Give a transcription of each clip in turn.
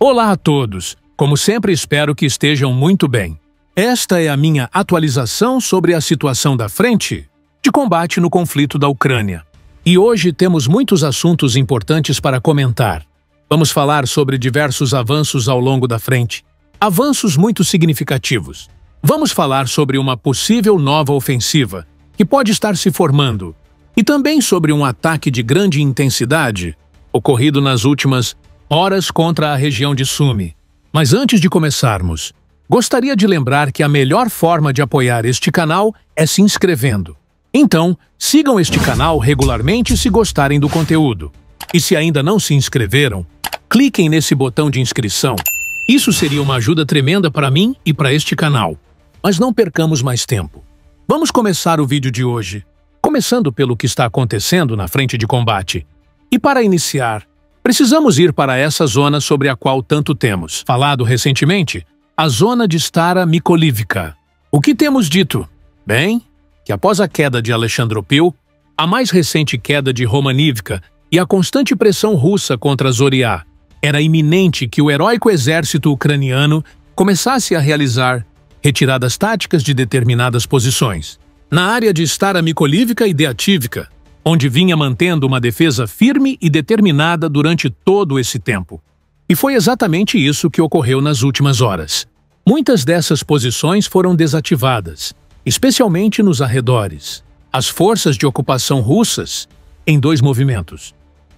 Olá a todos! Como sempre, espero que estejam muito bem. Esta é a minha atualização sobre a situação da frente de combate no conflito da Ucrânia. E hoje temos muitos assuntos importantes para comentar. Vamos falar sobre diversos avanços ao longo da frente. Avanços muito significativos. Vamos falar sobre uma possível nova ofensiva que pode estar se formando. E também sobre um ataque de grande intensidade ocorrido nas últimas horas contra a região de Sumy. Mas antes de começarmos, gostaria de lembrar que a melhor forma de apoiar este canal é se inscrevendo. Então, sigam este canal regularmente se gostarem do conteúdo. E se ainda não se inscreveram, cliquem nesse botão de inscrição. Isso seria uma ajuda tremenda para mim e para este canal. Mas não percamos mais tempo. Vamos começar o vídeo de hoje, começando pelo que está acontecendo na frente de combate. E para iniciar, precisamos ir para essa zona sobre a qual tanto temos falado recentemente, a zona de Stara Mykolivka. O que temos dito? Bem, que após a queda de Alexandropil, a mais recente queda de Romanivka e a constante pressão russa contra Zoriá, era iminente que o heróico exército ucraniano começasse a realizar retiradas táticas de determinadas posições. Na área de Stara Mykolivka e Deativka, onde vinha mantendo uma defesa firme e determinada durante todo esse tempo. E foi exatamente isso que ocorreu nas últimas horas. Muitas dessas posições foram desativadas, especialmente nos arredores. As forças de ocupação russas, em dois movimentos,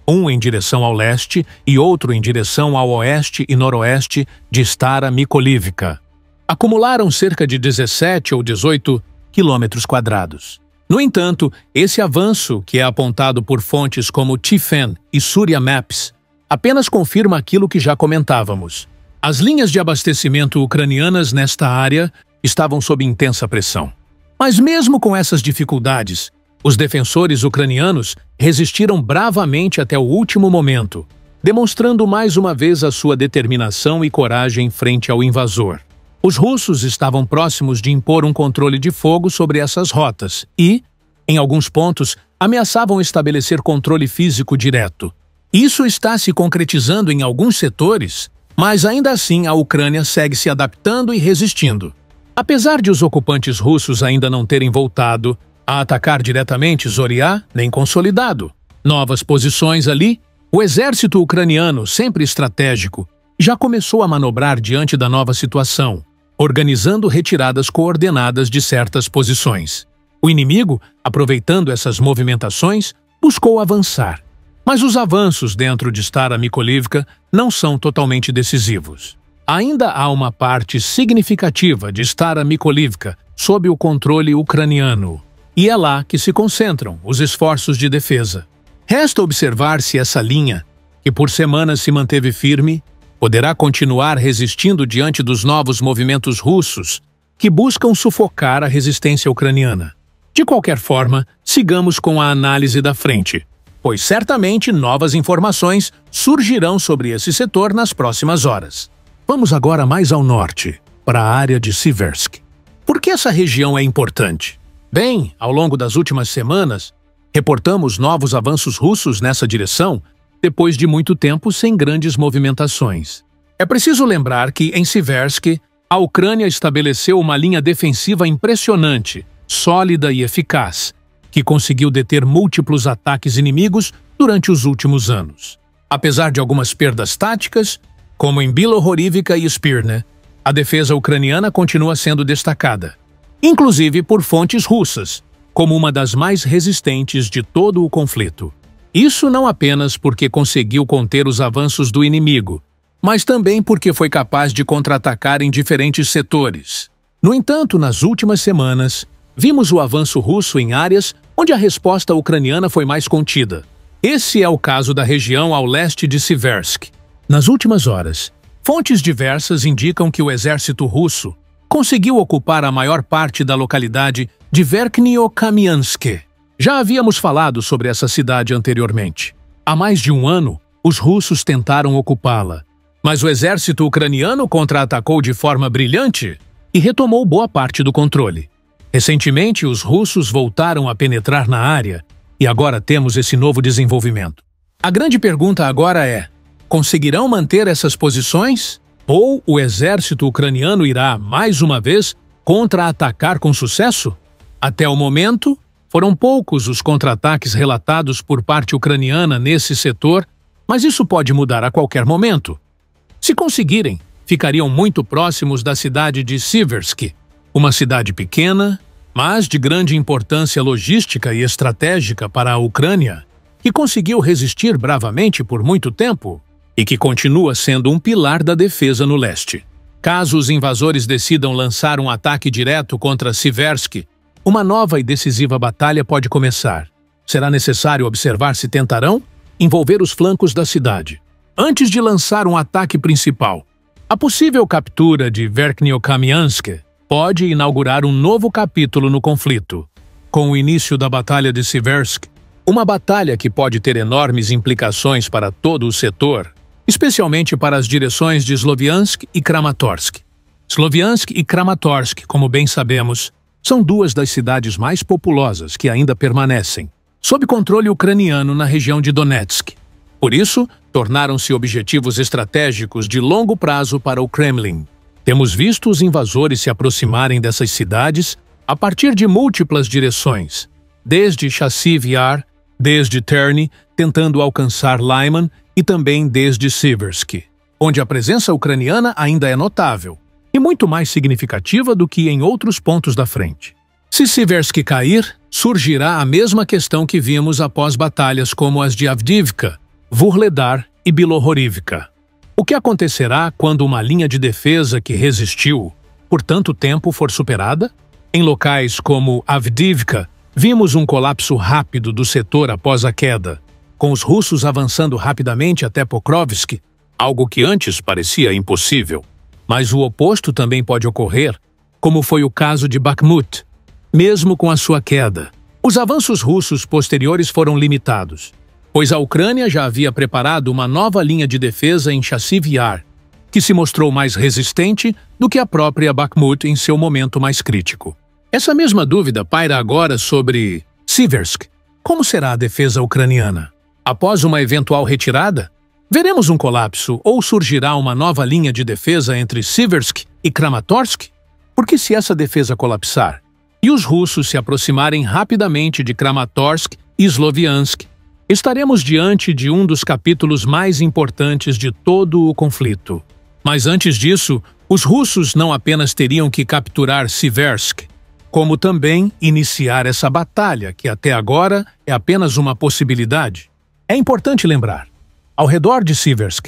um em direção ao leste e outro em direção ao oeste e noroeste de Stara Mykolivka, acumularam cerca de 17 ou 18 quilômetros quadrados. No entanto, esse avanço, que é apontado por fontes como Tifen e Surya Maps, apenas confirma aquilo que já comentávamos. As linhas de abastecimento ucranianas nesta área estavam sob intensa pressão. Mas mesmo com essas dificuldades, os defensores ucranianos resistiram bravamente até o último momento, demonstrando mais uma vez a sua determinação e coragem frente ao invasor. Os russos estavam próximos de impor um controle de fogo sobre essas rotas e, em alguns pontos, ameaçavam estabelecer controle físico direto. Isso está se concretizando em alguns setores, mas ainda assim a Ucrânia segue se adaptando e resistindo. Apesar de os ocupantes russos ainda não terem voltado a atacar diretamente Zoriá, nem consolidado novas posições ali, o exército ucraniano, sempre estratégico, já começou a manobrar diante da nova situação, organizando retiradas coordenadas de certas posições. O inimigo, aproveitando essas movimentações, buscou avançar. Mas os avanços dentro de Stara Mykolivka não são totalmente decisivos. Ainda há uma parte significativa de Stara Mykolivka sob o controle ucraniano, e é lá que se concentram os esforços de defesa. Resta observar se essa linha, que por semanas se manteve firme, poderá continuar resistindo diante dos novos movimentos russos que buscam sufocar a resistência ucraniana. De qualquer forma, sigamos com a análise da frente, pois certamente novas informações surgirão sobre esse setor nas próximas horas. Vamos agora mais ao norte, para a área de Siversk. Por que essa região é importante? Bem, ao longo das últimas semanas, reportamos novos avanços russos nessa direção, depois de muito tempo sem grandes movimentações. É preciso lembrar que, em Siversk, a Ucrânia estabeleceu uma linha defensiva impressionante, sólida e eficaz, que conseguiu deter múltiplos ataques inimigos durante os últimos anos. Apesar de algumas perdas táticas, como em Bilohorivka e Spirne, a defesa ucraniana continua sendo destacada, inclusive por fontes russas, como uma das mais resistentes de todo o conflito. Isso não apenas porque conseguiu conter os avanços do inimigo, mas também porque foi capaz de contra-atacar em diferentes setores. No entanto, nas últimas semanas, vimos o avanço russo em áreas onde a resposta ucraniana foi mais contida. Esse é o caso da região ao leste de Siversk. Nas últimas horas, fontes diversas indicam que o exército russo conseguiu ocupar a maior parte da localidade de Verkhnyo-Kamiansk. Já havíamos falado sobre essa cidade anteriormente. Há mais de um ano, os russos tentaram ocupá-la, mas o exército ucraniano contra-atacou de forma brilhante e retomou boa parte do controle. Recentemente, os russos voltaram a penetrar na área e agora temos esse novo desenvolvimento. A grande pergunta agora é: Conseguirão manter essas posições? Ou o exército ucraniano irá, mais uma vez, contra-atacar com sucesso? Até o momento, foram poucos os contra-ataques relatados por parte ucraniana nesse setor, mas isso pode mudar a qualquer momento. Se conseguirem, ficariam muito próximos da cidade de Siversk, uma cidade pequena, mas de grande importância logística e estratégica para a Ucrânia, que conseguiu resistir bravamente por muito tempo e que continua sendo um pilar da defesa no leste. Caso os invasores decidam lançar um ataque direto contra Siversk, uma nova e decisiva batalha pode começar. Será necessário observar se tentarão envolver os flancos da cidade. Antes de lançar um ataque principal, a possível captura de Verkhniokamyansk pode inaugurar um novo capítulo no conflito. Com o início da Batalha de Siversk, uma batalha que pode ter enormes implicações para todo o setor, especialmente para as direções de Sloviansk e Kramatorsk. Sloviansk e Kramatorsk, como bem sabemos, são duas das cidades mais populosas que ainda permanecem, sob controle ucraniano na região de Donetsk. Por isso, tornaram-se objetivos estratégicos de longo prazo para o Kremlin. Temos visto os invasores se aproximarem dessas cidades a partir de múltiplas direções, desde Chassiv Yar, desde Terny, tentando alcançar Lyman e também desde Siversk, onde a presença ucraniana ainda é notável e muito mais significativa do que em outros pontos da frente. Se Siversk cair, surgirá a mesma questão que vimos após batalhas como as de Avdiivka, Vuhledar e Bilohorivka. O que acontecerá quando uma linha de defesa que resistiu por tanto tempo for superada? Em locais como Avdiivka, vimos um colapso rápido do setor após a queda, com os russos avançando rapidamente até Pokrovsk, algo que antes parecia impossível. Mas o oposto também pode ocorrer, como foi o caso de Bakhmut. Mesmo com a sua queda, os avanços russos posteriores foram limitados, pois a Ucrânia já havia preparado uma nova linha de defesa em Chassiv Yar, que se mostrou mais resistente do que a própria Bakhmut em seu momento mais crítico. Essa mesma dúvida paira agora sobre Siversk. Como será a defesa ucraniana? Após uma eventual retirada, veremos um colapso ou surgirá uma nova linha de defesa entre Siversk e Kramatorsk? Porque se essa defesa colapsar e os russos se aproximarem rapidamente de Kramatorsk e Sloviansk, estaremos diante de um dos capítulos mais importantes de todo o conflito. Mas antes disso, os russos não apenas teriam que capturar Siversk, como também iniciar essa batalha, que até agora é apenas uma possibilidade. É importante lembrar, ao redor de Siversk,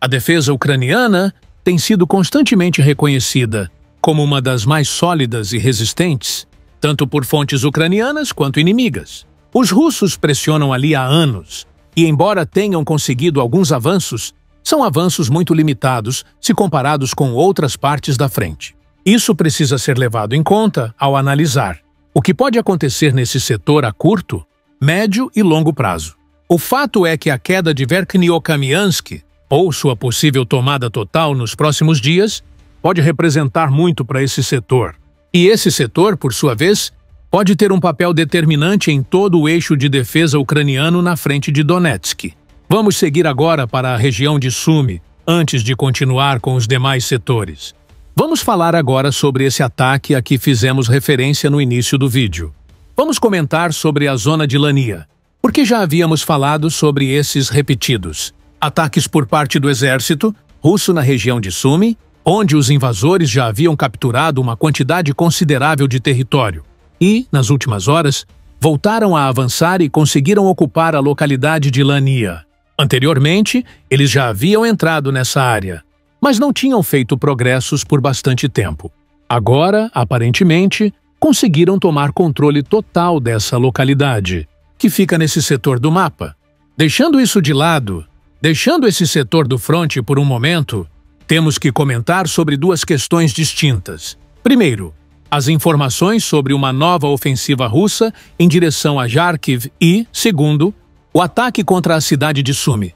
a defesa ucraniana tem sido constantemente reconhecida como uma das mais sólidas e resistentes, tanto por fontes ucranianas quanto inimigas. Os russos pressionam ali há anos, e embora tenham conseguido alguns avanços, são avanços muito limitados se comparados com outras partes da frente. Isso precisa ser levado em conta ao analisar o que pode acontecer nesse setor a curto, médio e longo prazo. O fato é que a queda de Verkhniokamyansk, ou sua possível tomada total nos próximos dias, pode representar muito para esse setor. E esse setor, por sua vez, pode ter um papel determinante em todo o eixo de defesa ucraniano na frente de Donetsk. Vamos seguir agora para a região de Sumy, antes de continuar com os demais setores. Vamos falar agora sobre esse ataque a que fizemos referência no início do vídeo. Vamos comentar sobre a zona de Lania, porque já havíamos falado sobre esses repetidos ataques por parte do exército russo na região de Sumy, onde os invasores já haviam capturado uma quantidade considerável de território e, nas últimas horas, voltaram a avançar e conseguiram ocupar a localidade de Lania. Anteriormente, eles já haviam entrado nessa área, mas não tinham feito progressos por bastante tempo. Agora, aparentemente, conseguiram tomar controle total dessa localidade, que fica nesse setor do mapa. Deixando isso de lado, deixando esse setor do fronte por um momento, temos que comentar sobre duas questões distintas. Primeiro, as informações sobre uma nova ofensiva russa em direção a Kharkiv e, segundo, o ataque contra a cidade de Sumy.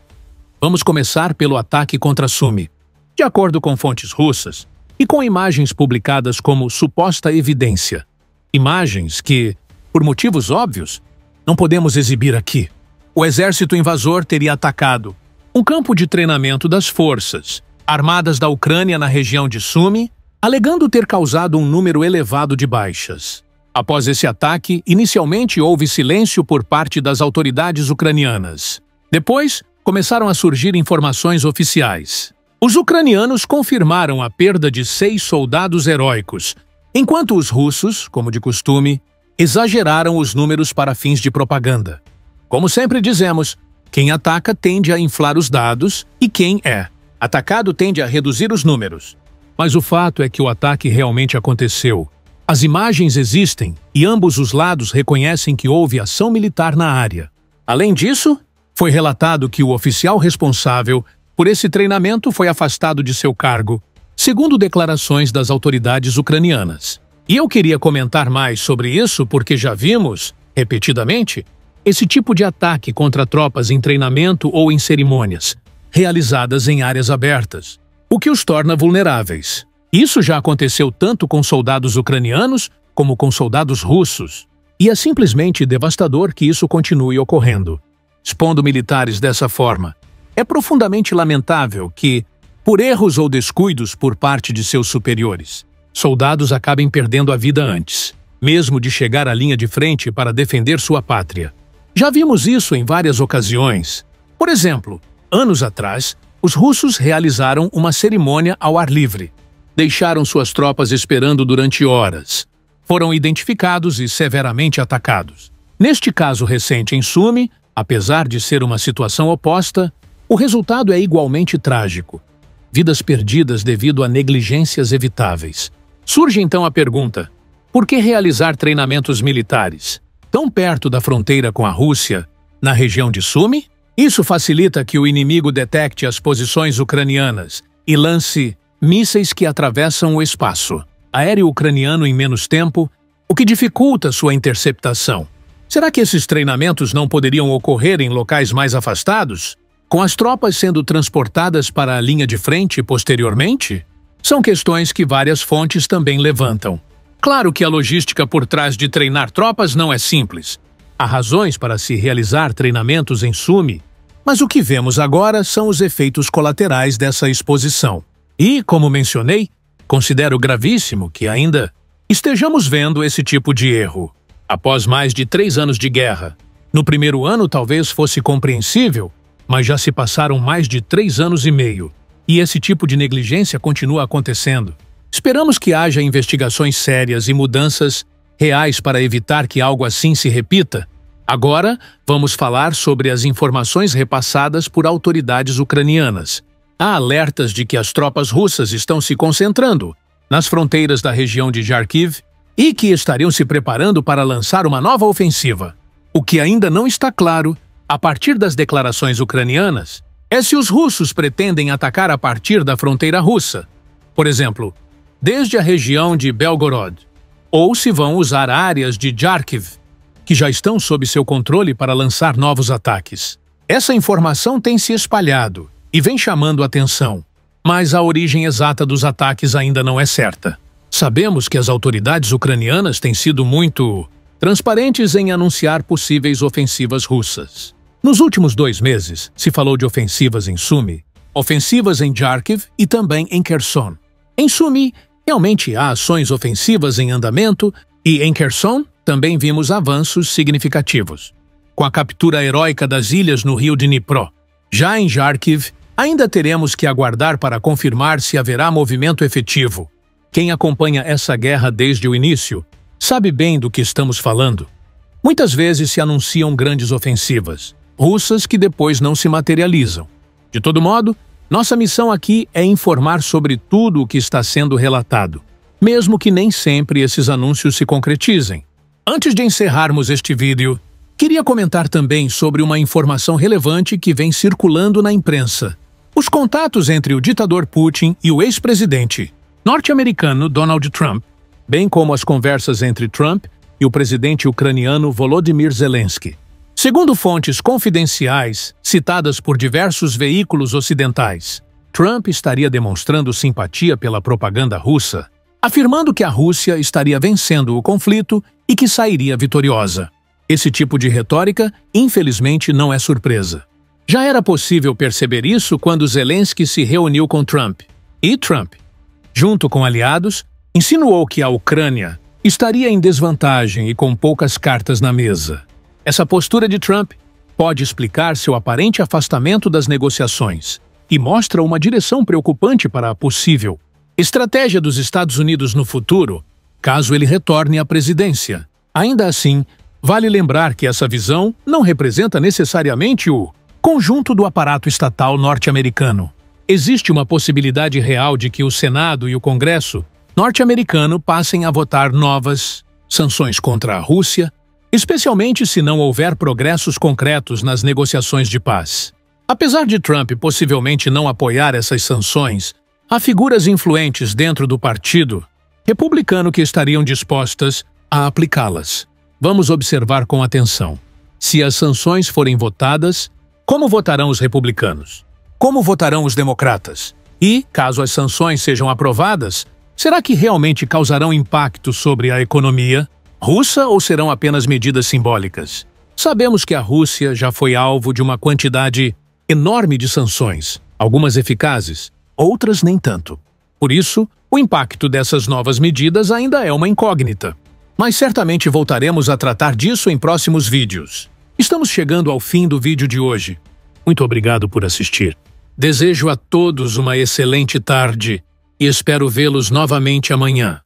Vamos começar pelo ataque contra Sumy. De acordo com fontes russas, e com imagens publicadas como suposta evidência, imagens que, por motivos óbvios, não podemos exibir aqui. O exército invasor teria atacado um campo de treinamento das forças armadas da Ucrânia na região de Sumy, alegando ter causado um número elevado de baixas. Após esse ataque, inicialmente houve silêncio por parte das autoridades ucranianas. Depois, começaram a surgir informações oficiais. Os ucranianos confirmaram a perda de 6 soldados heróicos, enquanto os russos, como de costume, exageraram os números para fins de propaganda. Como sempre dizemos, quem ataca tende a inflar os dados e quem é atacado tende a reduzir os números. Mas o fato é que o ataque realmente aconteceu. As imagens existem e ambos os lados reconhecem que houve ação militar na área. Além disso, foi relatado que o oficial responsável por esse treinamento foi afastado de seu cargo, segundo declarações das autoridades ucranianas. E eu queria comentar mais sobre isso porque já vimos, repetidamente, esse tipo de ataque contra tropas em treinamento ou em cerimônias, realizadas em áreas abertas, o que os torna vulneráveis. Isso já aconteceu tanto com soldados ucranianos como com soldados russos, e é simplesmente devastador que isso continue ocorrendo. Expondo militares dessa forma, é profundamente lamentável que, por erros ou descuidos por parte de seus superiores, soldados acabem perdendo a vida antes, mesmo de chegar à linha de frente para defender sua pátria. Já vimos isso em várias ocasiões. Por exemplo, anos atrás, os russos realizaram uma cerimônia ao ar livre. Deixaram suas tropas esperando durante horas. Foram identificados e severamente atacados. Neste caso recente em Sumy, apesar de ser uma situação oposta, o resultado é igualmente trágico. Vidas perdidas devido a negligências evitáveis. Surge então a pergunta: por que realizar treinamentos militares tão perto da fronteira com a Rússia, na região de Sumy? Isso facilita que o inimigo detecte as posições ucranianas e lance mísseis que atravessam o espaço aéreo ucraniano em menos tempo, o que dificulta sua interceptação. Será que esses treinamentos não poderiam ocorrer em locais mais afastados, com as tropas sendo transportadas para a linha de frente posteriormente? São questões que várias fontes também levantam. Claro que a logística por trás de treinar tropas não é simples. Há razões para se realizar treinamentos em Sumy, mas o que vemos agora são os efeitos colaterais dessa exposição. E, como mencionei, considero gravíssimo que ainda estejamos vendo esse tipo de erro. Após mais de 3 anos de guerra. No primeiro ano talvez fosse compreensível, mas já se passaram mais de 3 anos e meio. E esse tipo de negligência continua acontecendo. Esperamos que haja investigações sérias e mudanças reais para evitar que algo assim se repita. Agora, vamos falar sobre as informações repassadas por autoridades ucranianas. Há alertas de que as tropas russas estão se concentrando nas fronteiras da região de Kharkiv e que estariam se preparando para lançar uma nova ofensiva. O que ainda não está claro, a partir das declarações ucranianas, é se os russos pretendem atacar a partir da fronteira russa, por exemplo, desde a região de Belgorod, ou se vão usar áreas de Kharkiv, que já estão sob seu controle para lançar novos ataques. Essa informação tem se espalhado e vem chamando atenção, mas a origem exata dos ataques ainda não é certa. Sabemos que as autoridades ucranianas têm sido muito transparentes em anunciar possíveis ofensivas russas. Nos últimos 2 meses, se falou de ofensivas em Sumy, ofensivas em Kharkiv e também em Kherson. Em Sumy, realmente há ações ofensivas em andamento e em Kherson também vimos avanços significativos, com a captura heróica das ilhas no rio Dnipro. Já em Kharkiv, ainda teremos que aguardar para confirmar se haverá movimento efetivo. Quem acompanha essa guerra desde o início sabe bem do que estamos falando. Muitas vezes se anunciam grandes ofensivas russas que depois não se materializam. De todo modo, nossa missão aqui é informar sobre tudo o que está sendo relatado, mesmo que nem sempre esses anúncios se concretizem. Antes de encerrarmos este vídeo, queria comentar também sobre uma informação relevante que vem circulando na imprensa. Os contatos entre o ditador Putin e o ex-presidente norte-americano Donald Trump, bem como as conversas entre Trump e o presidente ucraniano Volodymyr Zelensky. Segundo fontes confidenciais citadas por diversos veículos ocidentais, Trump estaria demonstrando simpatia pela propaganda russa, afirmando que a Rússia estaria vencendo o conflito e que sairia vitoriosa. Esse tipo de retórica, infelizmente, não é surpresa. Já era possível perceber isso quando Zelensky se reuniu com Trump. E Trump, junto com aliados, insinuou que a Ucrânia estaria em desvantagem e com poucas cartas na mesa. Essa postura de Trump pode explicar seu aparente afastamento das negociações e mostra uma direção preocupante para a possível estratégia dos Estados Unidos no futuro, caso ele retorne à presidência. Ainda assim, vale lembrar que essa visão não representa necessariamente o conjunto do aparato estatal norte-americano. Existe uma possibilidade real de que o Senado e o Congresso norte-americano passem a votar novas sanções contra a Rússia, especialmente se não houver progressos concretos nas negociações de paz. Apesar de Trump possivelmente não apoiar essas sanções, há figuras influentes dentro do partido republicano que estariam dispostas a aplicá-las. Vamos observar com atenção. Se as sanções forem votadas, como votarão os republicanos? Como votarão os democratas? E, caso as sanções sejam aprovadas, será que realmente causarão impacto sobre a economia russa ou serão apenas medidas simbólicas? Sabemos que a Rússia já foi alvo de uma quantidade enorme de sanções, algumas eficazes, outras nem tanto. Por isso, o impacto dessas novas medidas ainda é uma incógnita. Mas certamente voltaremos a tratar disso em próximos vídeos. Estamos chegando ao fim do vídeo de hoje. Muito obrigado por assistir. Desejo a todos uma excelente tarde e espero vê-los novamente amanhã.